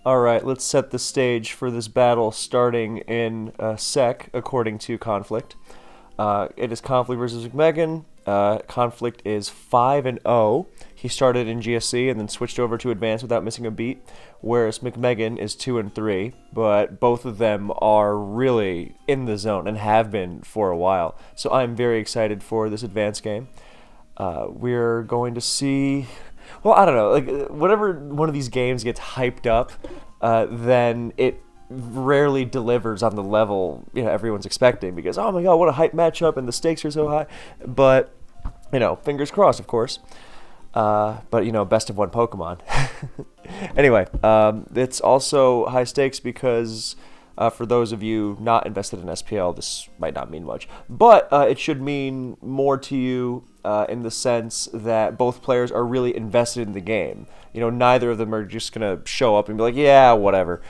Alright, let's set the stage for this battle starting in a sec, according to Conflict. It is Conflict versus McMegan. Conflict is 5 and 0. He started in GSC and then switched over to Advanced without missing a beat, whereas McMegan is 2 and 3, but both of them are really in the zone and have been for a while. So I'm very excited for this Advanced game. We're going to see. Well, I don't know. Like, whenever one of these games gets hyped up, then it rarely delivers on the level everyone's expecting because oh my god, what a hype matchup and the stakes are so high. But fingers crossed, of course. But best of one Pokemon. Anyway, it's also high stakes because for those of you not invested in SPL, this might not mean much, but it should mean more to you in the sense that both players are really invested in the game. Neither of them are just going to show up and be like, yeah, whatever.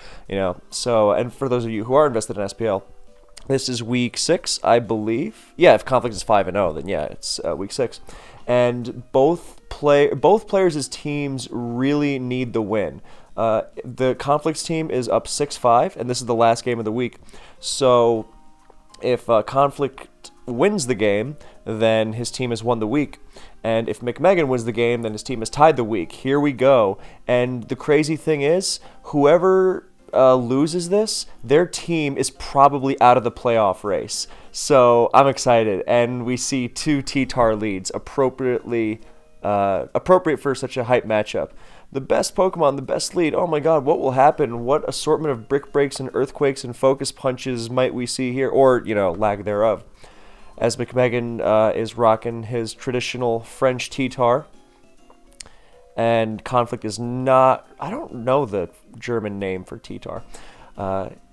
So, and for those of you who are invested in SPL, this is week 6, I believe. Yeah, if Conflict is 5 and 0, then yeah, it's week 6. And both players' teams really need the win. The Conflict's team is up 6-5, and this is the last game of the week. So if Conflict wins the game, then his team has won the week. And if McMegan wins the game, then his team has tied the week. Here we go. And the crazy thing is, whoever loses this, their team is probably out of the playoff race. So I'm excited. And we see 2 T-Tar leads, appropriate for such a hype matchup. The best Pokemon, the best lead. Oh my god, what will happen? What assortment of Brick Breaks and Earthquakes and Focus Punches might we see here? Or, lack thereof. As McMegan is rocking his traditional French T-Tar. And Conflict is not... I don't know the German name for T-Tar.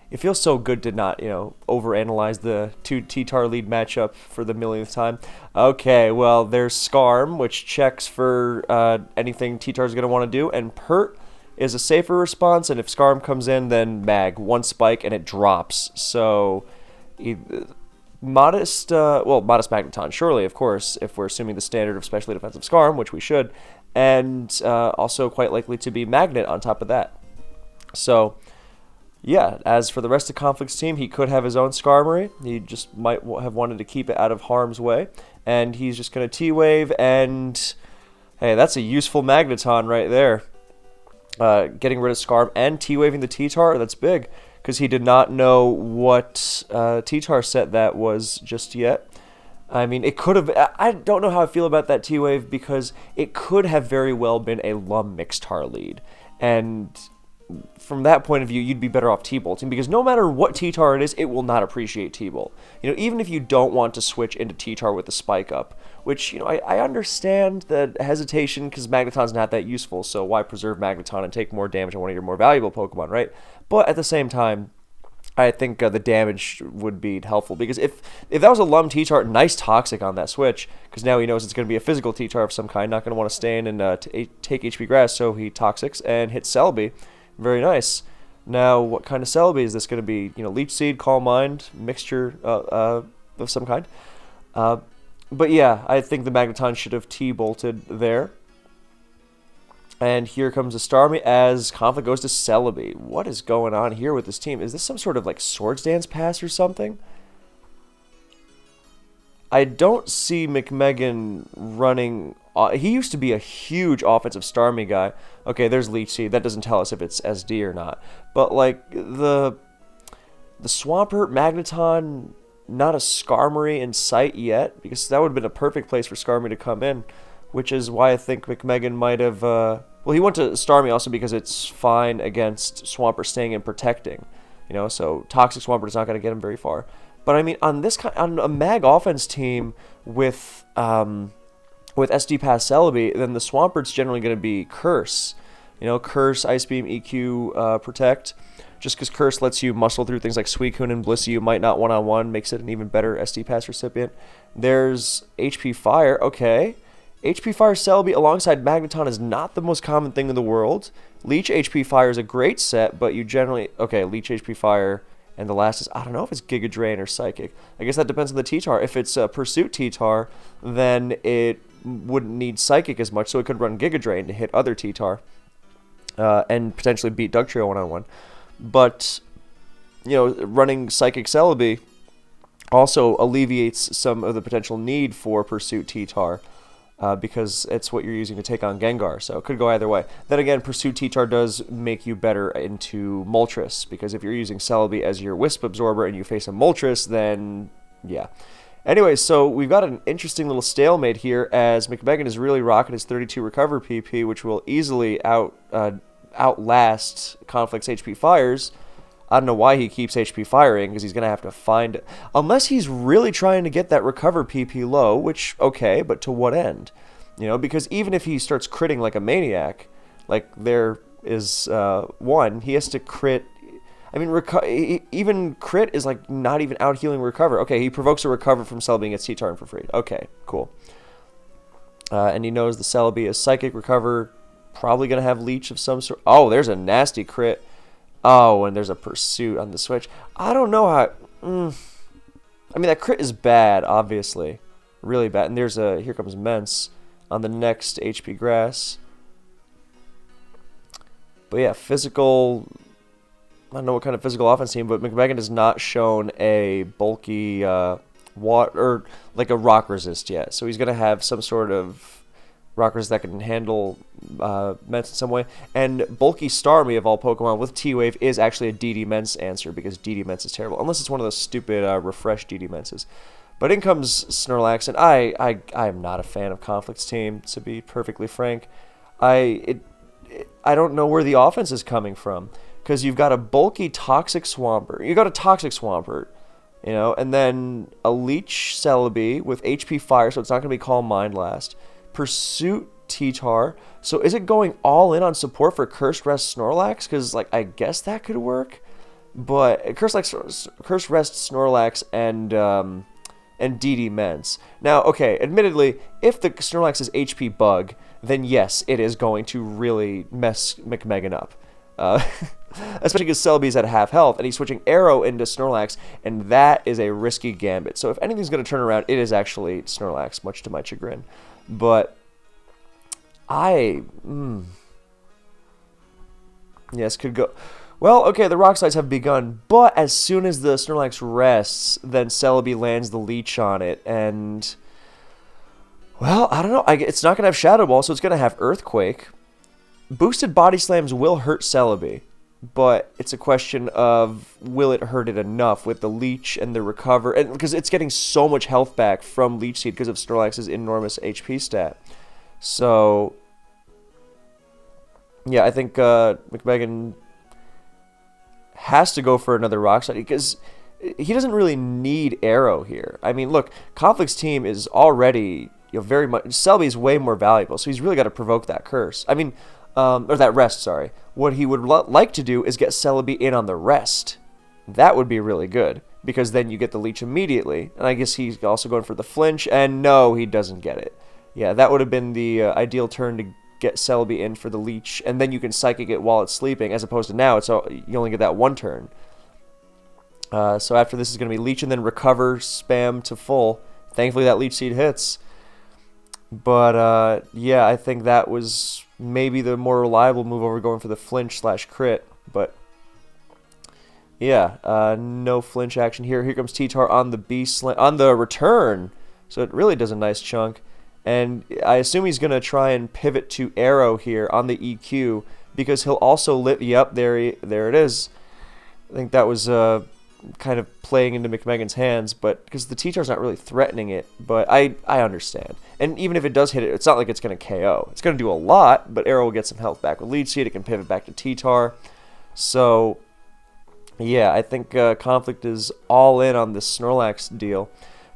It feels so good to not, overanalyze the 2 T-Tar lead matchup for the millionth time. Okay, well, there's Scarm, which checks for anything T-Tar's going to want to do, and Pert is a safer response, and if Scarm comes in, then Mag, 1 spike, and it drops. So, modest Magneton, surely, of course, if we're assuming the standard of specially defensive Scarm, which we should, and also quite likely to be Magnet on top of that. So... yeah, as for the rest of Conflict's team, he could have his own Skarmory. He just might have wanted to keep it out of harm's way. And he's just going to T-Wave, and... hey, that's a useful Magneton right there. Getting rid of Scarm and T-Waving the T-Tar, that's big. Because he did not know what T-Tar set that was just yet. I mean, it could have... I don't know how I feel about that T-Wave, because it could have very well been a Lum Mixtar lead. And... from that point of view, you'd be better off T-Bolting, because no matter what T-Tar it is, it will not appreciate T-Bolt. Even if you don't want to switch into T-Tar with the Spike Up, which, I understand the hesitation, because Magneton's not that useful, so why preserve Magneton and take more damage on one of your more valuable Pokemon, right? But at the same time, I think the damage would be helpful, because if that was a Lum T-Tar, nice Toxic on that switch, because now he knows it's going to be a physical T-Tar of some kind, not going to want to stay in and take HP Grass, so he Toxics and hits Celebi. Very nice. Now, what kind of Celebi is this going to be? Leech Seed, Calm Mind, mixture of some kind. But yeah, I think the Magneton should have T-bolted there. And here comes a Starmie as Conflict goes to Celebi. What is going on here with this team? Is this some sort of Swords Dance pass or something? I don't see McMegan running... he used to be a huge offensive Starmie guy. Okay, there's Leech Seed. That doesn't tell us if it's SD or not. But, the Swampert, Magneton, not a Skarmory in sight yet, because that would have been a perfect place for Skarmory to come in, which is why I think McMegan might have... well, he went to Starmie also because it's fine against Swampert staying and protecting. So Toxic Swampert is not going to get him very far. But I mean, on a Mag offense team with SD Pass Celebi, then the Swampert's generally going to be Curse. Curse, Ice Beam, EQ, Protect. Just because Curse lets you muscle through things like Suicune and Blissey you might not one-on-one, makes it an even better SD Pass recipient. There's HP Fire, okay. HP Fire Celebi alongside Magneton is not the most common thing in the world. Leech HP Fire is a great set, but you generally... okay, Leech HP Fire... and the last is, I don't know if it's Giga Drain or Psychic. I guess that depends on the T-Tar. If it's a Pursuit T-Tar, then it wouldn't need Psychic as much, so it could run Giga Drain to hit other T-Tar. and potentially beat Dugtrio one-on-one. But, running Psychic Celebi also alleviates some of the potential need for Pursuit T-Tar, because it's what you're using to take on Gengar, so it could go either way. Then again, Pursuit T-Tar does make you better into Moltres, because if you're using Celebi as your Wisp Absorber and you face a Moltres, then yeah. Anyway, so we've got an interesting little stalemate here, as McMegan is really rocking his 32 Recover PP, which will easily outlast Conflict's HP Fires. I don't know why he keeps HP firing, because he's going to have to find it. Unless he's really trying to get that Recover PP low, which, okay, but to what end? Because even if he starts critting like a maniac, like there is one, he has to crit. I mean, even crit is like not even out-healing Recover. Okay, he provokes a Recover from Celebi and gets T-Tar for free. Okay, cool. And he knows the Celebi is Psychic Recover, probably going to have Leech of some sort. Oh, there's a nasty crit. Oh, and there's a Pursuit on the switch. I don't know how... I mean, that crit is bad, obviously. Really bad. And there's a... Here comes Mence on the next HP Grass. But yeah, physical... I don't know what kind of physical offense team, but McMegan has not shown a bulky water... or like a Rock Resist yet. So he's going to have some sort of Rockers that can handle Mence in some way. And bulky Starmie of all Pokemon with T-Wave is actually a DD Mence answer, because DD Mence is terrible. Unless it's one of those stupid refresh DD Mences. But in comes Snorlax, and I am not a fan of Conflict's team, to be perfectly frank. I don't know where the offense is coming from, because you've got a bulky Toxic Swampert. You got a Toxic Swampert, and then a Leech Celebi with HP Fire, so it's not going to be Calm Mind Last. Pursuit T-Tar. So is it going all in on support for Cursed Rest Snorlax? Because, like, I guess that could work. But Cursed Rest Snorlax and DD Mence. Now, okay, admittedly, if the Snorlax is HP Bug, then yes, it is going to really mess McMegan up. Especially because Celebi's at half health, and he's switching Arrow into Snorlax, and that is a risky gambit. So if anything's going to turn around, it is actually Snorlax, much to my chagrin. But yes, could go. Well, okay, the Rock Slides have begun, but as soon as the Snorlax rests, then Celebi lands the Leech on it, and, well, I don't know. It's not going to have Shadow Ball, so it's going to have Earthquake. Boosted Body Slams will hurt Celebi, but it's a question of will it hurt it enough with the Leech and the Recover, and because it's getting so much health back from Leech Seed because of Snorlax's enormous HP stat. So, yeah, I think McMegan has to go for another Rock Slide, because he doesn't really need Arrow here. I mean, look, Conflict's team is already very much... Celebi's way more valuable, so he's really got to provoke that curse. I mean... or that rest, sorry. What he would like to do is get Celebi in on the rest. That would be really good, because then you get the Leech immediately. And I guess he's also going for the flinch, and no, he doesn't get it. Yeah, that would have been the ideal turn to get Celebi in for the Leech, and then you can Psychic it while it's sleeping, as opposed to now, you only get that one turn. So after this is going to be Leech and then Recover, spam to full. Thankfully that Leech Seed hits. But, yeah, I think that was... maybe the more reliable move over going for the flinch/crit, but yeah, no flinch action here. Here comes T-Tar on the on the return, so it really does a nice chunk, and I assume he's gonna try and pivot to Arrow here on the EQ, because he'll also yep, there it is. I think that was kind of playing into McMegan's hands, but because the T-Tar's not really threatening it, but I understand. And even if it does hit it, it's not like it's going to KO. It's going to do a lot, but Arrow will get some health back with Leech Seed. It can pivot back to T-Tar. So, yeah, I think Conflict is all in on this Snorlax deal.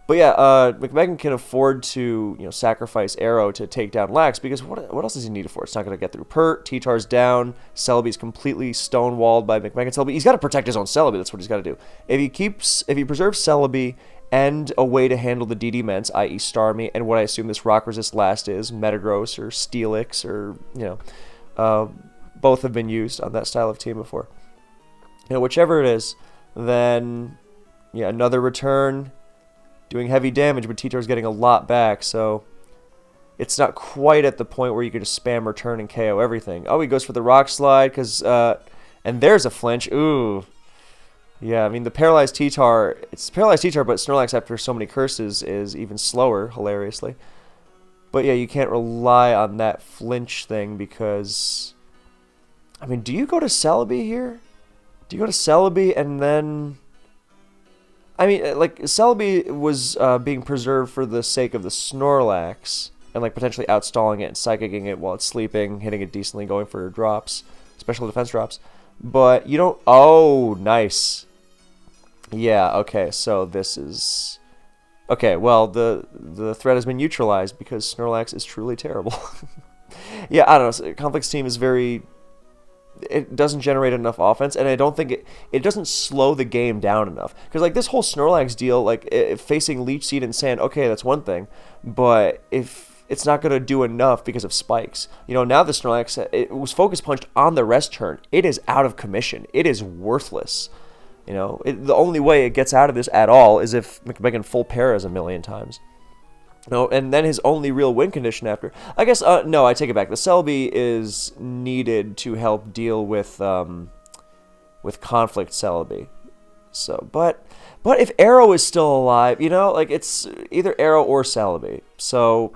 But yeah, McMegan can afford to sacrifice Arrow to take down Lax, because what else does he need it for? It's not going to get through Pert. T-Tar's down. Celebi's completely stonewalled by McMegan. Celebi, he's got to protect his own Celebi. That's what he's got to do. If he preserves Celebi and a way to handle the DD Mence, i.e. Starmie, and what I assume this Rock Resist last is, Metagross or Steelix, or both have been used on that style of team before. Whichever it is, then yeah, another return. Doing heavy damage, but T-Tar's getting a lot back, so it's not quite at the point where you can just spam return and KO everything. Oh, he goes for the rock slide because and there's a flinch. Ooh. Yeah, I mean the paralyzed T-Tar, it's paralyzed T-Tar, but Snorlax after so many curses is even slower, hilariously. But yeah, you can't rely on that flinch thing because I mean, do you go to Celebi here? Do you go to Celebi and then I mean, like Celebi was being preserved for the sake of the Snorlax and like potentially outstalling it and psychicking it while it's sleeping, hitting it decently, going for drops, special defense drops. But you don't. Oh, nice. Yeah. Okay. So this is. Okay. Well, the threat has been neutralized because Snorlax is truly terrible. Yeah. I don't know. So Conflict's team is very. It doesn't generate enough offense, and I don't think it doesn't slow the game down enough. Because like this whole Snorlax deal, like facing Leech Seed and Sand, okay, that's one thing, but if it's not gonna do enough because of spikes, you know, now the Snorlax it was focus punched on the rest turn. It is out of commission. It is worthless. You know, the only way it gets out of this at all is if McMegan full paras a million times. No, and then his only real win condition after. I guess no, I take it back. The Celebi is needed to help deal with conflict Celebi. So, but if Arrow is still alive, you know, like it's either Arrow or Celebi. So,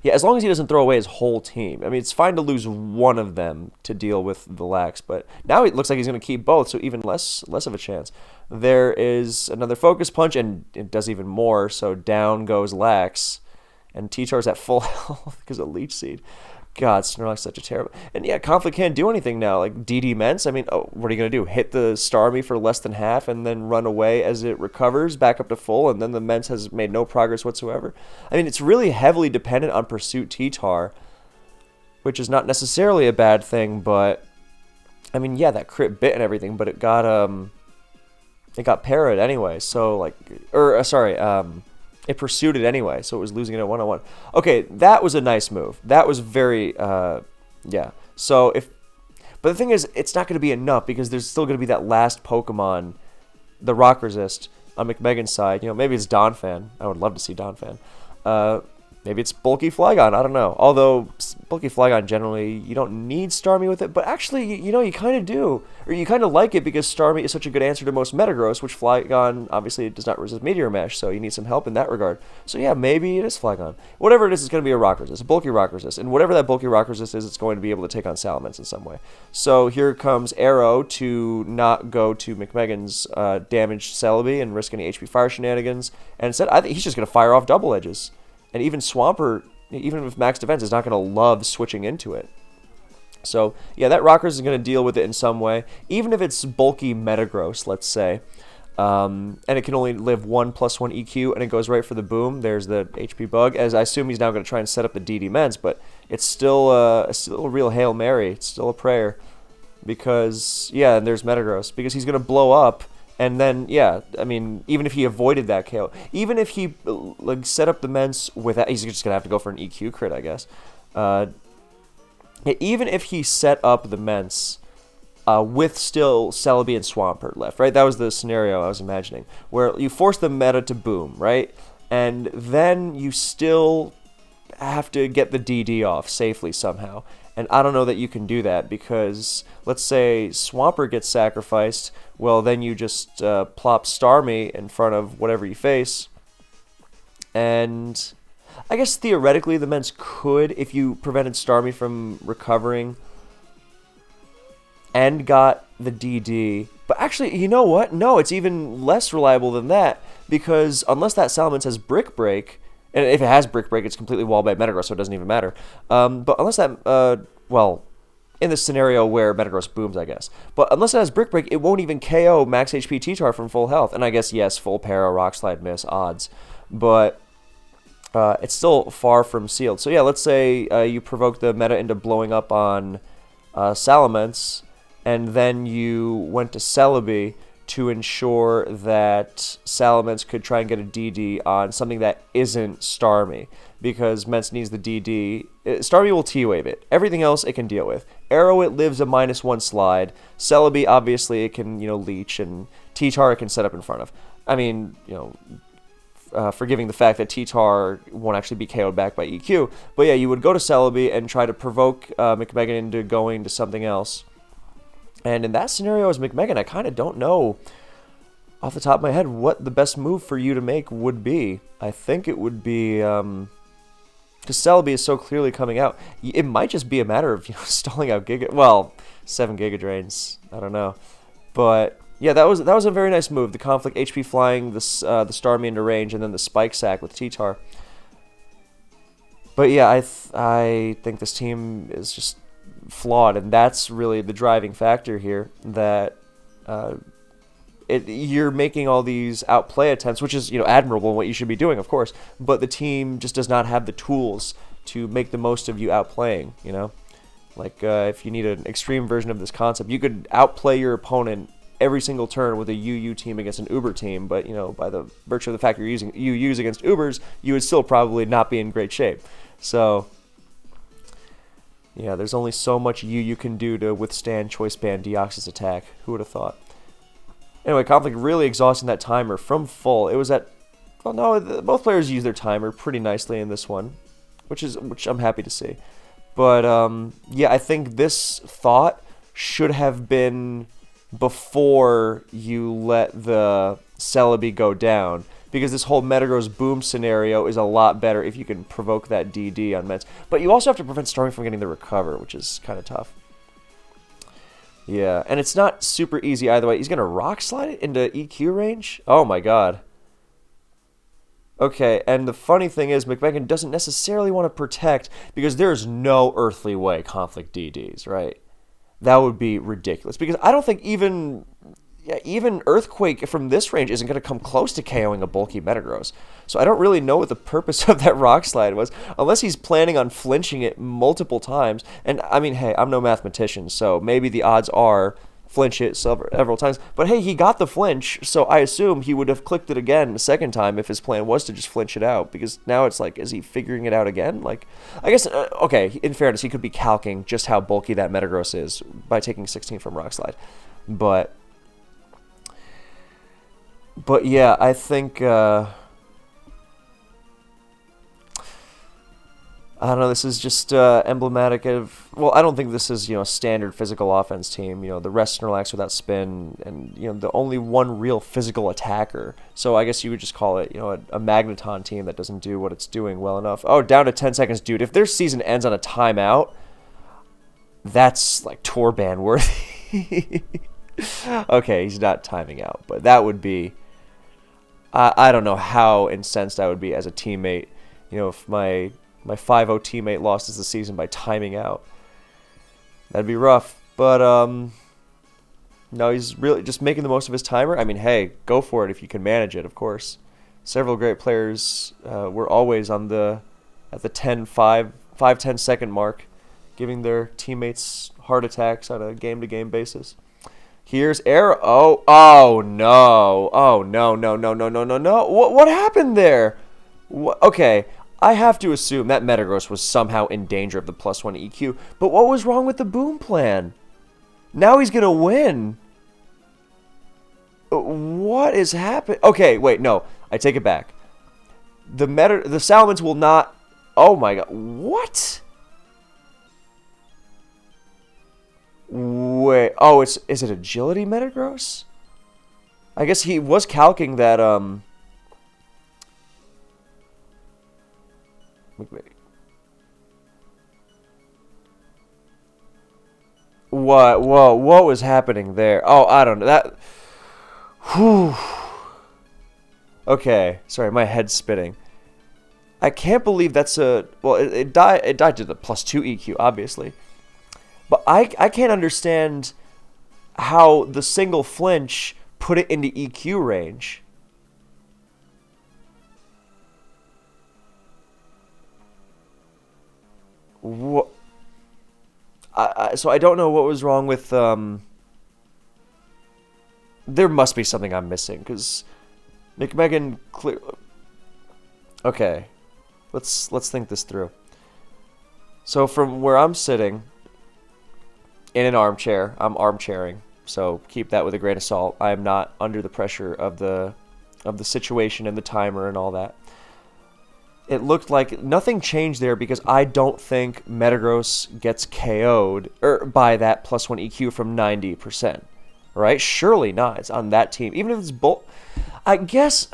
yeah, as long as he doesn't throw away his whole team. I mean, it's fine to lose one of them to deal with the Lax, but now it looks like he's going to keep both, so even less of a chance. There is another focus punch, and it does even more, so down goes Lax, and T-Char's at full health because of Leech Seed. God, Snorlax such a terrible... And yeah, Conflict can't do anything now. Like, DD Ments, I mean, oh, what are you going to do? Hit the Starmie for less than half and then run away as it recovers back up to full, and then the Ments has made no progress whatsoever? I mean, it's really heavily dependent on Pursuit T-Tar, which is not necessarily a bad thing, but... I mean, yeah, that crit bit and everything, but it got parried anyway, so, like... It pursued it anyway, so it was losing it at 1-on-1. Okay, that was a nice move. That was very, yeah. So but the thing is, it's not going to be enough because there's still going to be that last Pokemon, the Rock Resist, on McMegan's side. You know, maybe it's Donphan. I would love to see Donphan. Maybe it's Bulky Flygon. I don't know. Although Bulky Flygon generally, you don't need Starmie with it, but actually, you know, you kind of do, or you kind of like it because Starmie is such a good answer to most Metagross, which Flygon obviously does not resist Meteor Mash, so you need some help in that regard. So yeah, maybe it is Flygon. Whatever it is, it's going to be a Rock Resist, a Bulky Rock Resist, and whatever that Bulky Rock Resist is, it's going to be able to take on Salamence in some way. So here comes Arrow to not go to McMegan's damaged Celebi and risk any HP Fire shenanigans, and instead, I think he's just going to fire off double edges. And even Swampert, even with max defense, is not going to love switching into it. So, yeah, that Rockers is going to deal with it in some way. Even if it's bulky Metagross, let's say. And it can only live 1+1 EQ, and it goes right for the boom. There's the HP bug, as I assume he's now going to try and set up the DD Mens. But it's still a real Hail Mary. It's still a prayer. Because, yeah, and there's Metagross. Because he's going to blow up. And then, yeah, I mean, even if he avoided that KO, even if he like set up the Ments without, he's just gonna have to go for an EQ crit, I guess. Even if he set up the Ments with still Celebi and Swampert left, right? That was the scenario I was imagining, where you force the meta to boom, right? And then you still have to get the DD off safely somehow. And I don't know that you can do that because, let's say Swampert gets sacrificed, well, then you just plop Starmie in front of whatever you face. And I guess theoretically the Ments could, if you prevented Starmie from recovering and got the DD. But actually, you know what? No, it's even less reliable than that because unless that Salamence has Brick Break, and if it has Brick Break, it's completely walled by Metagross, so it doesn't even matter. But unless that, well, in the scenario where Metagross booms, I guess. But unless it has Brick Break, it won't even KO max HP T-Tar from full health. And I guess, yes, full para, Rock Slide, miss, odds. But it's still far from sealed. So yeah, let's say you provoke the meta into blowing up on Salamence, and then you went to Celebi to ensure that Salamence could try and get a DD on something that isn't Starmie, because Ments needs the DD. Starmie will T-Wave it. Everything else it can deal with. Arrow, it lives a -1 slide. Celebi, obviously, it can, you know, leech, and T-Tar it can set up in front of. I mean, you know, forgiving the fact that T-Tar won't actually be KO'd back by EQ. But yeah, you would go to Celebi and try to provoke McMegan into going to something else. And in that scenario as McMegan, I kind of don't know off the top of my head what the best move for you to make would be. I think it would be, because Celebi is so clearly coming out, it might just be a matter of stalling out 7 Giga Drains. I don't know. But yeah, that was a very nice move. The Conflict HP flying the Starmie into range, and then the Spike Sack with T-Tar. But yeah, I think this team is just flawed, and that's really the driving factor here. That you're making all these outplay attempts, which is admirable and what you should be doing, of course. But the team just does not have the tools to make the most of you outplaying. Like if you need an extreme version of this concept, you could outplay your opponent every single turn with a UU team against an Uber team, but by the virtue of the fact you're using UUs against Ubers, you would still probably not be in great shape. So yeah, there's only so much you can do to withstand Choice Band Deoxys attack. Who would have thought? Anyway, Conflict really exhausting that timer from full. It was at, well, no, both players used their timer pretty nicely in this one, which I'm happy to see. But yeah, I think this thought should have been before you let the Celebi go down, because this whole Metagross boom scenario is a lot better if you can provoke that DD on Mets. But you also have to prevent Starmie from getting the recover, which is kind of tough. Yeah, and it's not super easy either way. He's going to Rock Slide it into EQ range? Oh my god. Okay, and the funny thing is, McMegan doesn't necessarily want to protect, because there's no earthly way Conflict DDs, right? That would be ridiculous, because I don't think even Earthquake from this range isn't going to come close to KOing a bulky Metagross. So I don't really know what the purpose of that Rock Slide was, unless he's planning on flinching it multiple times. And I mean, hey, I'm no mathematician, so maybe the odds are flinch it several times. But hey, he got the flinch, so I assume he would have clicked it again the second time if his plan was to just flinch it out. Because now it's like, is he figuring it out again? Like, I guess, okay, in fairness, he could be calcing just how bulky that Metagross is by taking 16 from Rock Slide. But yeah, I think, I don't know, this is just emblematic of, well, I don't think this is, a standard physical offense team. The rest Snorlax without spin, and, the only one real physical attacker. So I guess you would just call it, a Magneton team that doesn't do what it's doing well enough. Oh, down to 10 seconds, dude. If their season ends on a timeout, that's, like, tour ban worthy. Okay, he's not timing out, but that would be, I don't know how incensed I would be as a teammate, if my 5-0 teammate lost the season by timing out. That'd be rough. But, no, he's really just making the most of his timer. I mean, hey, go for it if you can manage it, of course. Several great players were always at the 5-10 second mark, giving their teammates heart attacks on a game-to-game basis. Here's Arrow. Oh, no. Oh, no. What happened there? Okay. I have to assume that Metagross was somehow in danger of the +1 EQ, but what was wrong with the boom plan? Now he's going to win. What is happening? Okay, wait, no. I take it back. The Salamence will not... Oh my god. What? Wait. Oh, is it Agility Metagross? I guess he was calcing that, What was happening there? Oh, I don't know. That... Whew. Okay, sorry, my head's spinning. I can't believe that's a... Well, it died to the +2 EQ, obviously. But I can't understand how the single flinch put it into EQ range. What? So I don't know what was wrong with... There must be something I'm missing, because McMegan clear... Okay, let's think this through. So from where I'm sitting, in an armchair, I'm armchairing, so keep that with a grain of salt. I am not under the pressure of the of the situation and the timer and all that. It looked like nothing changed there because I don't think Metagross gets KO'd by that +1 EQ from 90%. Right? Surely not. It's on that team. Even if it's I guess...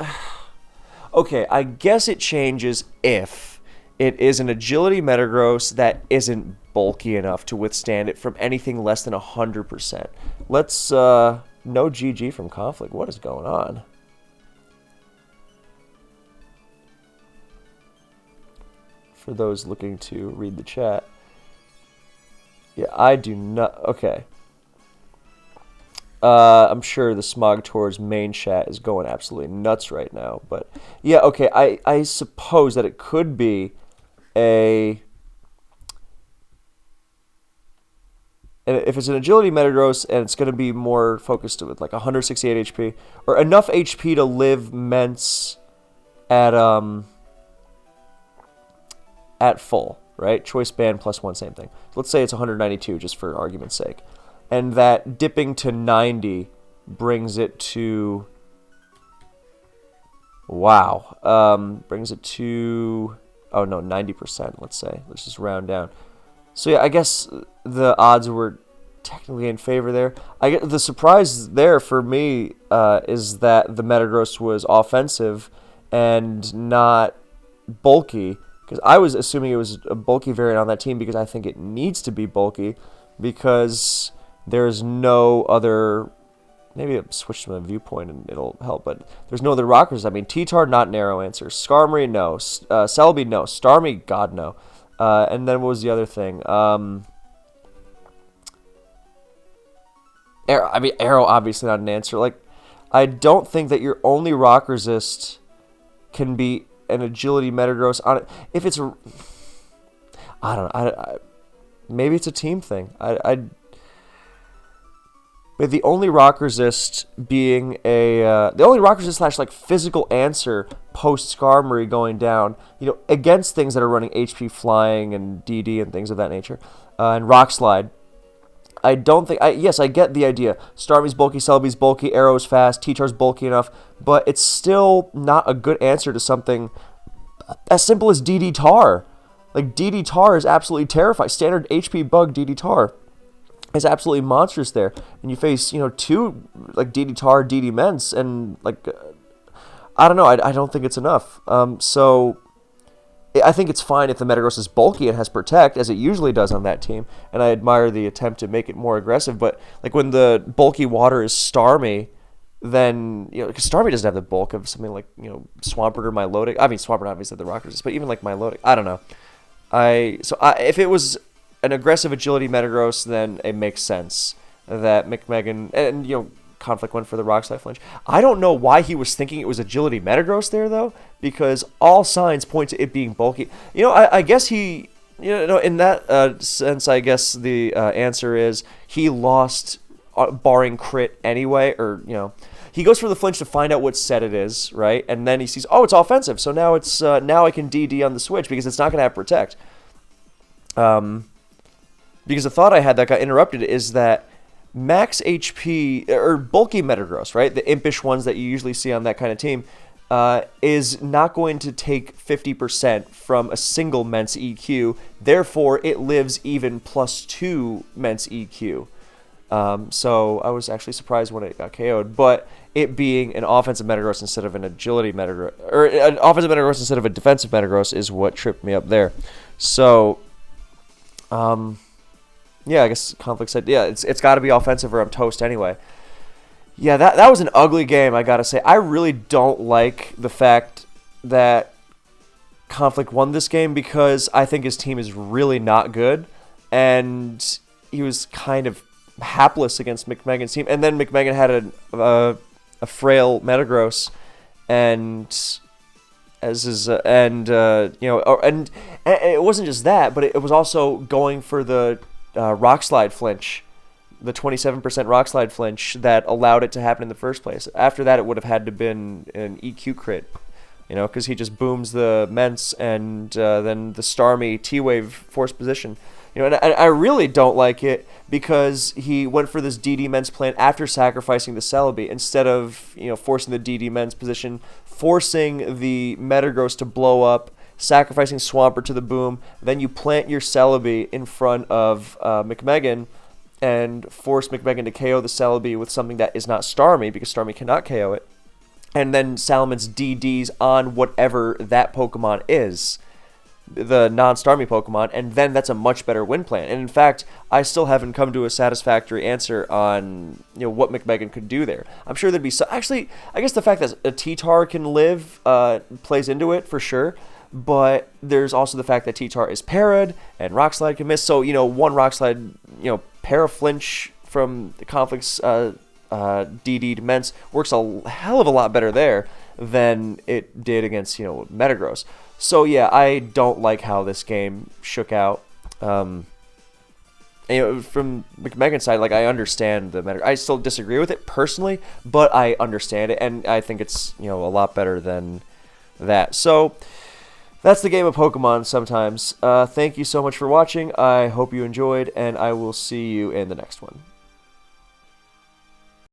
Okay, I guess it changes if it is an agility Metagross that isn't bulky enough to withstand it from anything less than 100%. Let's, no GG from Conflict. What is going on? For those looking to read the chat. Yeah, I do not... Okay. I'm sure the Smog Tour's main chat is going absolutely nuts right now. But, yeah, okay, I suppose that it could be a... If it's an agility Metagross and it's going to be more focused with like 168 HP, or enough HP to live Ments at full, right? Choice band +1, same thing. So let's say it's 192 just for argument's sake. And that dipping to 90 brings it to... Wow. Brings it to... Oh, no, 90%, let's say. Let's just round down. So, yeah, I guess the odds were technically in favor there. The surprise there for me is that the Metagross was offensive and not bulky. Because I was assuming it was a bulky variant on that team because I think it needs to be bulky because there's no other... Maybe I'll switch to my viewpoint and it'll help, but there's no other rockers. I mean, T-Tar, not an arrow answer. Skarmory, no. Celebi, no. Starmie, God, no. And then what was the other thing? Arrow, obviously not an answer. Like, I don't think that your only rock resist can be an agility Metagross on it. If it's a... I don't know. Maybe it's a team thing. But the only rock resist being the only rock resist / like physical answer post Skarmory going down, against things that are running HP flying and DD and things of that nature, and Rock Slide. I don't think... Yes, I get the idea. Starmie's bulky, Celebi's bulky, Arrow's fast, T-Char's bulky enough, but it's still not a good answer to something as simple as DD Tar. Like, DD Tar is absolutely terrifying. Standard HP bug DD Tar is absolutely monstrous there. And you face, two, like, DD Tar, DD Ments, and, like, I don't know. I don't think it's enough. So... I think it's fine if the Metagross is bulky and has Protect, as it usually does on that team, and I admire the attempt to make it more aggressive, but like when the bulky water is Starmie, then, because Starmie doesn't have the bulk of something like, Swampert or Milotic. I mean, Swampert obviously had the rock resist, but even like Milotic, I don't know. If it was an aggressive agility Metagross, then it makes sense that McMegan, and, Conflict went for the Rock Slide flinch. I don't know why he was thinking it was agility Metagross there, though, because all signs point to it being bulky. I guess he, in that sense, I guess the answer is he lost barring crit anyway, or, he goes for the flinch to find out what set it is, right? And then he sees, oh, it's offensive, so now it's now I can DD on the switch because it's not going to have Protect. Because the thought I had that got interrupted is that max HP, or bulky Metagross, right? The impish ones that you usually see on that kind of team, is not going to take 50% from a single Ments EQ. Therefore, it lives even +2 Ments EQ. So I was actually surprised when it got KO'd. But it being an offensive Metagross instead of an agility Metagross, or an offensive Metagross instead of a defensive Metagross is what tripped me up there. So, yeah, I guess Conflict said, yeah, it's got to be offensive or I'm toast anyway. Yeah, that was an ugly game, I got to say. I really don't like the fact that Conflict won this game because I think his team is really not good. And he was kind of hapless against McMegan's team. And then McMegan had a frail Metagross, and as his and it wasn't just that, but it was also going for the Rock Slide flinch, the 27% Rock Slide flinch that allowed it to happen in the first place. After that, it would have had to been an EQ crit, because he just booms the Ments and then the Starmie T-Wave force position. And I really don't like it because he went for this DD Men's plan after sacrificing the Celebi instead of forcing the DD Men's position, forcing the Metagross to blow up, sacrificing Swampert to the boom. Then you plant your Celebi in front of McMegan and force McMegan to KO the Celebi with something that is not Starmie because Starmie cannot KO it. And then Salamence DDs on whatever that Pokemon is, the non-Starmie Pokemon, and then that's a much better win plan. And in fact, I still haven't come to a satisfactory answer on what McMegan could do there. I'm sure there'd be actually, I guess the fact that a T-Tar can live plays into it for sure, but there's also the fact that T-Tar is parried and Rock Slide can miss. So one Rock Slide para-flinch from the Conflict's DD Mence works a hell of a lot better there than it did against Metagross. So yeah, I don't like how this game shook out. From McMegan's side, like I understand the Metagross. I still disagree with it personally, but I understand it, and I think it's a lot better than that. So that's the game of Pokemon sometimes. Thank you so much for watching. I hope you enjoyed, and I will see you in the next one.